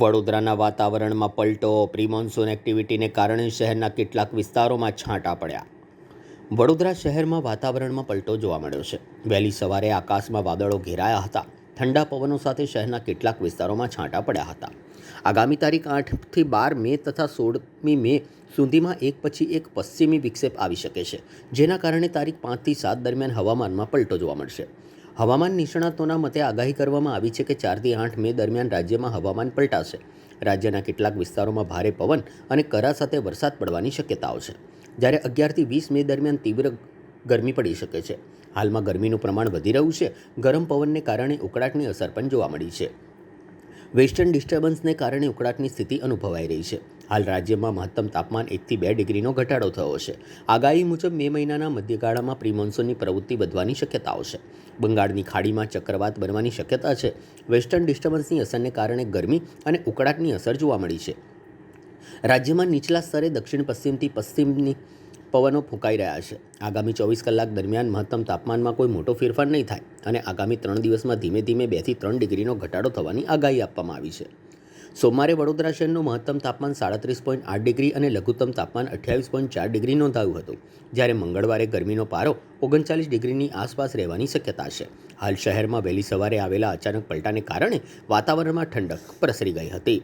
વડોદરાના વાતાવરણમાં પલટો. પ્રી મોન્સૂન એક્ટિવિટીને કારણે શહેરના કેટલાક વિસ્તારોમાં છાંટા પડ્યા. વડોદરા શહેરમાં વાતાવરણમાં પલટો જોવા મળ્યો છે. વહેલી સવારે આકાશમાં વાદળો ઘેરાયા હતા. ઠંડા પવનો સાથે શહેરના કેટલાક વિસ્તારોમાં છાંટા પડ્યા હતા. આગામી તારીખ 8થી 12 મે તથા 16મી મે સુધીમાં એક પછી એક પશ્ચિમી વિક્ષેપ આવી શકે છે, જેના કારણે તારીખ 5થી 7 દરમિયાન હવામાનમાં પલટો જોવા મળશે. હવામાન નિષ્ણાતોના મતે આગાહી કરવામાં આવી છે કે 4થી 8 મે દરમિયાન રાજ્યમાં હવામાન પલટાશે. રાજ્યના કેટલાક વિસ્તારોમાં ભારે પવન અને કરા સાથે વરસાદ પડવાની શક્યતાઓ છે, જ્યારે 11થી 20 મે દરમિયાન તીવ્ર ગરમી પડી શકે છે. હાલમાં ગરમીનું પ્રમાણ વધી રહ્યું છે. ગરમ પવનને કારણે ઉકળાટની અસર પણ જોવા મળી છે. વેસ્ટર્ન ડિસ્ટર્બન્સને કારણે ઉકળાટની સ્થિતિ અનુભવાઈ રહી છે. હાલ રાજ્યમાં મહત્તમ તાપમાન 1થી 2 ડિગ્રીનો ઘટાડો થયો છે. આગાહી મુજબ મે મહિનાના મધ્યગાળામાં પ્રી મોન્સૂનની પ્રવૃત્તિ વધવાની શક્યતાઓ છે. બંગાળની ખાડીમાં ચક્રવાત બનવાની શક્યતા છે. વેસ્ટર્ન ડિસ્ટર્બન્સની અસરને કારણે ગરમી અને ઉકળાટની અસર જોવા મળી છે. રાજ્યમાં નીચલા સ્તરે દક્ષિણ પશ્ચિમથી પશ્ચિમની પવનો ફૂંકાઈ રહ્યા છે. આગામી 24 કલાક દરમિયાન મહત્તમ તાપમાનમાં કોઈ મોટો ફેરફાર નહીં થાય અને આગામી 3 દિવસમાં ધીમે ધીમે 2થી 3 ડિગ્રીનો ઘટાડો થવાની આગાહી આપવામાં આવી છે. સોમવારે વડોદરા શહેરનું મહત્તમ તાપમાન 37.8 ડિગ્રી અને લઘુત્તમ તાપમાન 28.4 ડિગ્રી નોંધાયું હતું, જ્યારે મંગળવારે ગરમીનો પારો 39 ડિગ્રીની આસપાસ રહેવાની શક્યતા છે. હાલ શહેરમાં વહેલી સવારે આવેલા અચાનક પલટાને કારણે વાતાવરણમાં ઠંડક પ્રસરી ગઈ હતી.